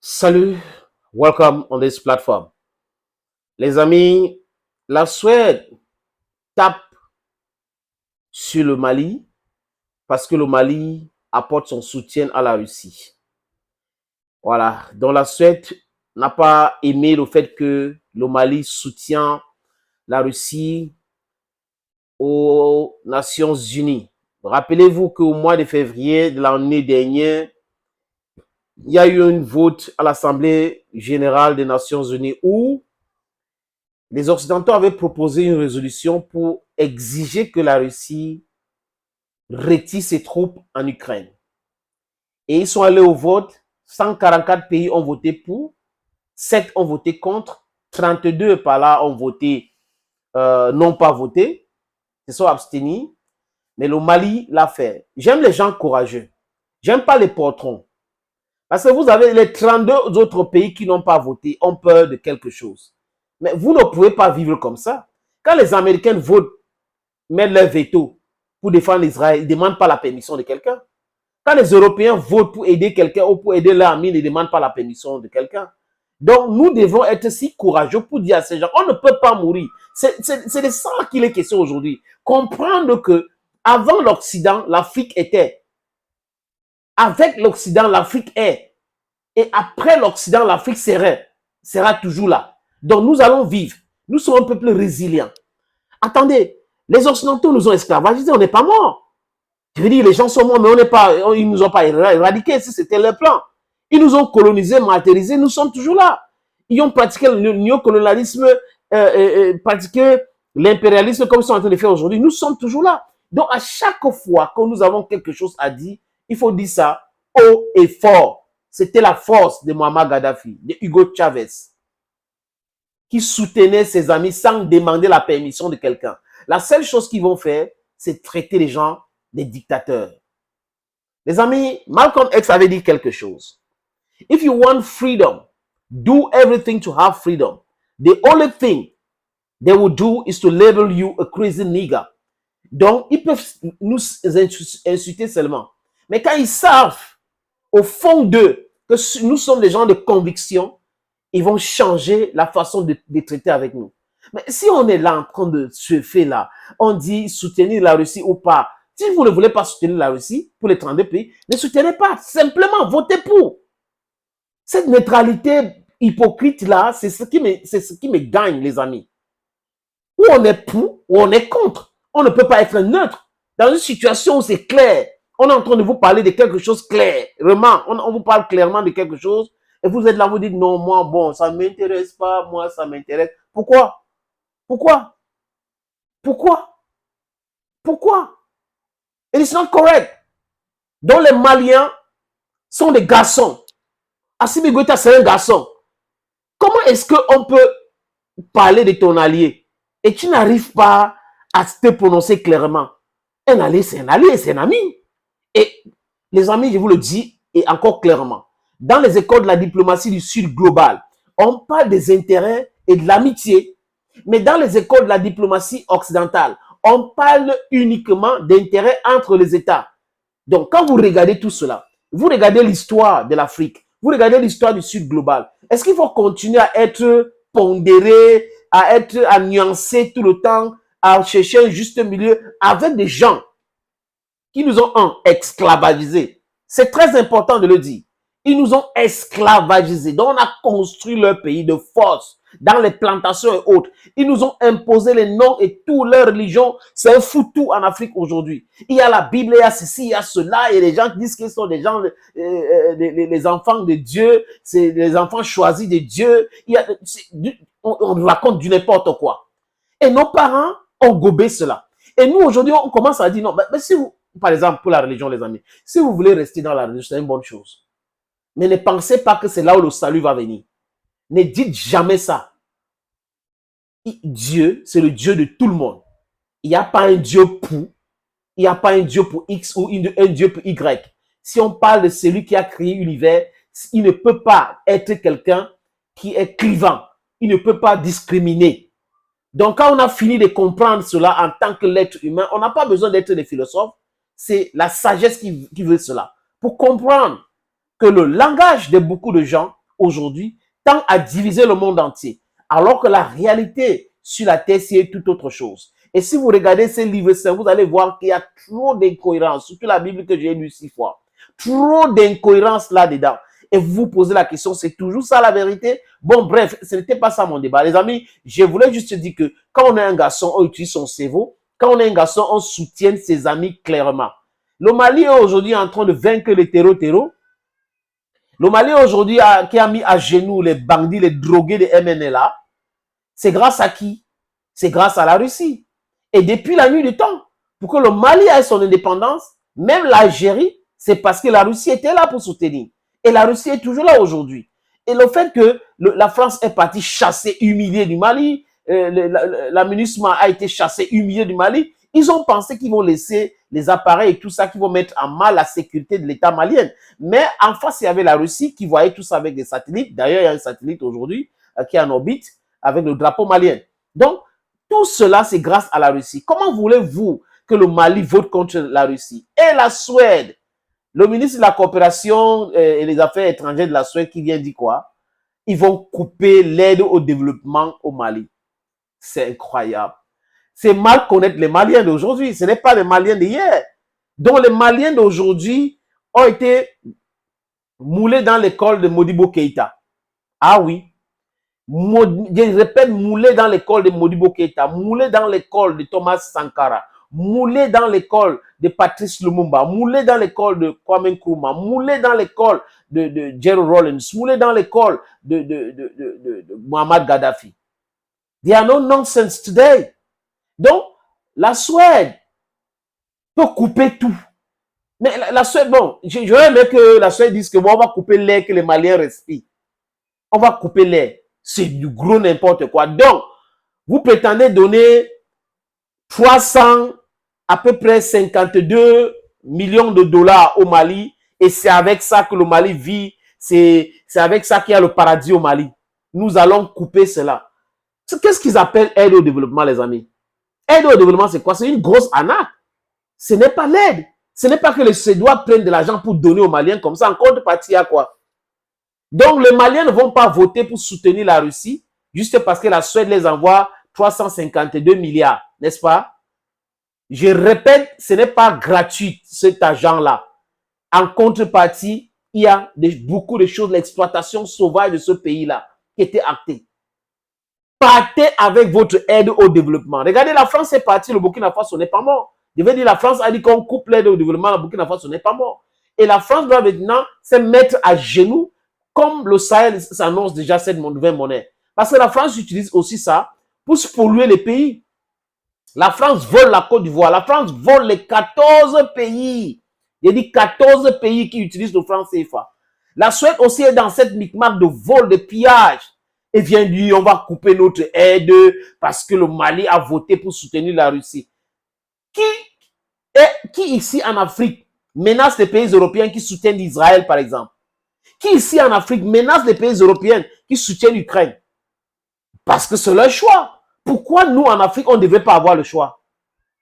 Salut, welcome on this platform. Les amis, la Suède tape sur le Mali parce que le Mali apporte son soutien à la Russie. Voilà, donc la Suède n'a pas aimé le fait que le Mali soutient la Russie aux Nations Unies. Rappelez-vous qu'au mois de février de l'année dernière, il y a eu un vote à l'Assemblée générale des Nations Unies où les Occidentaux avaient proposé une résolution pour exiger que la Russie retire ses troupes en Ukraine. Et ils sont allés au vote. 144 pays ont voté pour, 7 ont voté contre, 32 par là ont voté, n'ont pas voté, se sont abstenus. Mais le Mali l'a fait. J'aime les gens courageux. J'aime pas les patrons. Parce que vous avez les 32 autres pays qui n'ont pas voté, ont peur de quelque chose. Mais vous ne pouvez pas vivre comme ça. Quand les Américains votent, mettent leur veto pour défendre Israël, ils ne demandent pas la permission de quelqu'un. Quand les Européens votent pour aider quelqu'un ou pour aider leur ami, ils ne demandent pas la permission de quelqu'un. Donc, nous devons être si courageux pour dire à ces gens, on ne peut pas mourir. C'est de ça qu'il est question aujourd'hui. Comprendre que avant l'Occident, l'Afrique était. Avec l'Occident, l'Afrique est. Et après l'Occident, l'Afrique sera toujours là. Donc, nous allons vivre. Nous sommes un peuple résilient. Attendez, les Occidentaux nous ont esclavagisés, on n'est pas morts. Je veux dire, les gens sont morts, mais ils ne nous ont pas éradiqués, si c'était leur plan. Ils nous ont colonisés, martyrisés, nous sommes toujours là. Ils ont pratiqué le néocolonialisme, pratiqué l'impérialisme comme ils sont en train de faire aujourd'hui. Nous sommes toujours là. Donc, à chaque fois que nous avons quelque chose à dire, il faut dire ça haut et fort. C'était la force de Muammar Kadhafi, de Hugo Chavez, qui soutenait ses amis sans demander la permission de quelqu'un. La seule chose qu'ils vont faire, c'est traiter les gens des dictateurs. Les amis, Malcolm X avait dit quelque chose. If you want freedom, do everything to have freedom. The only thing they will do is to label you a crazy nigger. Donc, ils peuvent nous insulter seulement. Mais quand ils savent, au fond d'eux, que nous sommes des gens de conviction, ils vont changer la façon de traiter avec nous. Mais si on est là en train de se faire là, on dit soutenir la Russie ou pas. Si vous ne voulez pas soutenir la Russie pour les 32 pays, ne soutenez pas. Simplement, votez pour. Cette neutralité hypocrite là, c'est ce qui me gagne, les amis. Ou on est pour, ou on est contre. On ne peut pas être neutre. Dans une situation où c'est clair, on est en train de vous parler de quelque chose clair. Vraiment, on vous parle clairement de quelque chose. Et vous êtes là, vous dites, non, moi, bon, ça ne m'intéresse pas, moi, ça m'intéresse. Pourquoi? Pourquoi? Pourquoi? Pourquoi? It is not correct. Donc, les Maliens sont des garçons. Assimi Goïta, c'est un garçon. Comment est-ce qu'on peut parler de ton allié et tu n'arrives pas à te prononcer clairement? Un allié, c'est un ami. Et les amis, je vous le dis, et encore clairement, dans les écoles de la diplomatie du Sud global, on parle des intérêts et de l'amitié. Mais dans les écoles de la diplomatie occidentale, on parle uniquement d'intérêts entre les États. Donc, quand vous regardez tout cela, vous regardez l'histoire de l'Afrique, vous regardez l'histoire du Sud global, est-ce qu'il faut continuer à être pondéré, à nuancer tout le temps, à chercher un juste milieu avec des gens qui nous ont esclavagisés? C'est très important de le dire. Ils nous ont esclavagisés. Donc, on a construit leur pays de force dans les plantations et autres. Ils nous ont imposé les noms et toutes leurs religions. C'est un foutu en Afrique aujourd'hui. Il y a la Bible, il y a ceci, il y a cela. Et les gens qui disent qu'ils sont des gens, les enfants de Dieu, c'est les enfants choisis de Dieu. On raconte du n'importe quoi. Et nos parents ont gobé cela. Et nous, aujourd'hui, on commence à dire non. Mais si vous, par exemple, pour la religion, les amis, si vous voulez rester dans la religion, c'est une bonne chose. Mais ne pensez pas que c'est là où le salut va venir. Ne dites jamais ça. Dieu, c'est le Dieu de tout le monde. Il n'y a pas un Dieu pour, il n'y a pas un Dieu pour X ou un Dieu pour Y. Si on parle de celui qui a créé l'univers, il ne peut pas être quelqu'un qui est clivant. Il ne peut pas discriminer. Donc, quand on a fini de comprendre cela en tant que l'être humain, on n'a pas besoin d'être des philosophes. C'est la sagesse qui veut cela. Pour comprendre que le langage de beaucoup de gens aujourd'hui tend à diviser le monde entier, alors que la réalité sur la terre, c'est tout autre chose. Et si vous regardez ces livres saints, vous allez voir qu'il y a trop d'incohérences, surtout la Bible que j'ai lue 6 fois. Trop d'incohérences là-dedans. Et vous vous posez la question, c'est toujours ça la vérité? Bon, bref, ce n'était pas ça mon débat. Les amis, je voulais juste dire que quand on est un garçon, on utilise son cerveau. Quand on est un garçon, on soutient ses amis clairement. Le Mali est aujourd'hui en train de vaincre les terreaux. Le Mali aujourd'hui qui a mis à genoux les bandits, les drogués de MNLA. C'est grâce à qui? C'est grâce à la Russie. Et depuis la nuit du temps, pour que le Mali ait son indépendance, même l'Algérie, c'est parce que la Russie était là pour soutenir. Et la Russie est toujours là aujourd'hui. Et le fait que la France est partie chasser, humilier du Mali, la MINUSMA a été chassée, humiliée du Mali, ils ont pensé qu'ils vont laisser les appareils et tout ça, qui vont mettre en mal la sécurité de l'État malien. Mais en face, il y avait la Russie qui voyait tout ça avec des satellites. D'ailleurs, il y a un satellite aujourd'hui qui est en orbite avec le drapeau malien. Donc, tout cela, c'est grâce à la Russie. Comment voulez-vous que le Mali vote contre la Russie? Et la Suède, le ministre de la coopération et les affaires étrangères de la Suède qui vient dire quoi? Ils vont couper l'aide au développement au Mali. C'est incroyable. C'est mal connaître les Maliens d'aujourd'hui. Ce n'est pas les Maliens d'hier. Donc les Maliens d'aujourd'hui ont été moulés dans l'école de Modibo Keïta. Ah oui. Je répète, moulés dans l'école de Modibo Keïta, moulés dans l'école de Thomas Sankara, moulés dans l'école de Patrice Lumumba, moulés dans l'école de Kwame Nkrumah, moulés dans l'école de Jerry Rawlings, moulés dans l'école de Muammar Gaddafi. There are no nonsense today. Donc, la Suède peut couper tout. Mais la Suède, bon, j'aurais aimé que la Suède dise que bon, on va couper l'air que les Maliens respirent. On va couper l'air. C'est du gros n'importe quoi. Donc, vous prétendez donner 300, à peu près 52 millions de dollars au Mali, et c'est avec ça que le Mali vit, c'est avec ça qu'il y a le paradis au Mali. Nous allons couper cela. Qu'est-ce qu'ils appellent aide au développement, les amis? Aide au développement, c'est quoi? C'est une grosse arnaque. Ce n'est pas l'aide. Ce n'est pas que les Suédois prennent de l'argent pour donner aux Maliens comme ça. En contrepartie, à quoi? Donc, les Maliens ne vont pas voter pour soutenir la Russie juste parce que la Suède les envoie 352 milliards, n'est-ce pas? Je répète, ce n'est pas gratuit, cet argent-là. En contrepartie, il y a beaucoup de choses, l'exploitation sauvage de ce pays-là qui était actée. Partez avec votre aide au développement. Regardez, la France est partie, le Burkina Faso n'est pas mort. Je veux dire, la France a dit qu'on coupe l'aide au développement, le Burkina Faso n'est pas mort. Et la France doit maintenant se mettre à genoux, comme le Sahel s'annonce déjà cette nouvelle monnaie. Parce que la France utilise aussi ça pour polluer les pays. La France vole la Côte d'Ivoire. La France vole les 14 pays. Il dit 14 pays qui utilisent le franc CFA. La Suède aussi est dans cette micmac de vol, de pillage. Et vient dire, on va couper notre aide parce que le Mali a voté pour soutenir la Russie. Qui ici en Afrique menace les pays européens qui soutiennent Israël, par exemple? Qui ici en Afrique menace les pays européens qui soutiennent l'Ukraine? Parce que c'est leur choix. Pourquoi nous, en Afrique, on ne devait pas avoir le choix?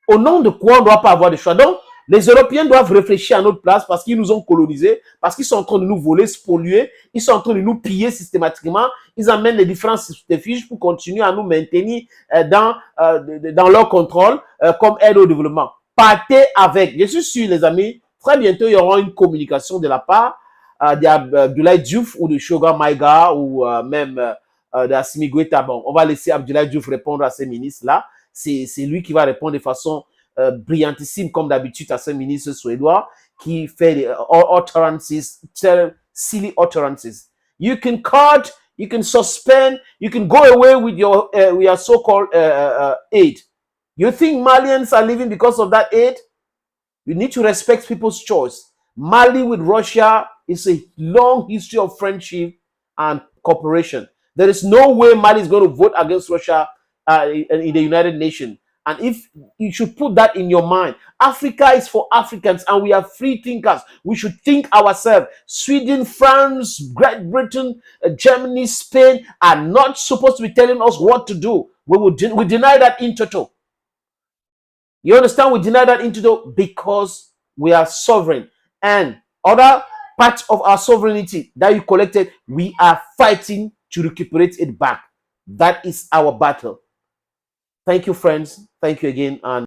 Au nom de quoi on ne doit pas avoir le choix? Donc, les Européens doivent réfléchir à notre place parce qu'ils nous ont colonisés, parce qu'ils sont en train de nous voler, spolier, ils sont en train de nous piller systématiquement, ils amènent les différents subterfuges pour continuer à nous maintenir dans leur contrôle comme aide au développement. Partez avec. Je suis sûr, les amis, très bientôt, il y aura une communication de la part d'Abdoulaye Diouf ou de Shoga Maïga ou même d'Assimi Goïta. Bon, on va laisser Abdoulaye Diouf répondre à ces ministres-là. C'est lui qui va répondre de façon brillantissime, comme d'habitude, à ce ministre suédois qui fait des utterances, silly utterances. You can cut, you can suspend, you can go away with your so-called aid. You think Malians are living because of that aid? You need to respect people's choice. Mali with Russia is a long history of friendship and cooperation. There is no way Mali is going to vote against Russia in the United Nations. And if you should put that in your mind, Africa is for Africans and we are free thinkers. We should think ourselves. Sweden, France, Great Britain, Germany, Spain are not supposed to be telling us what to do. We deny that in total. You understand? We deny that in total because we are sovereign. And other part of our sovereignty that you collected, we are fighting to recuperate it back. That is our battle. Thank you, friends. Thank you again. And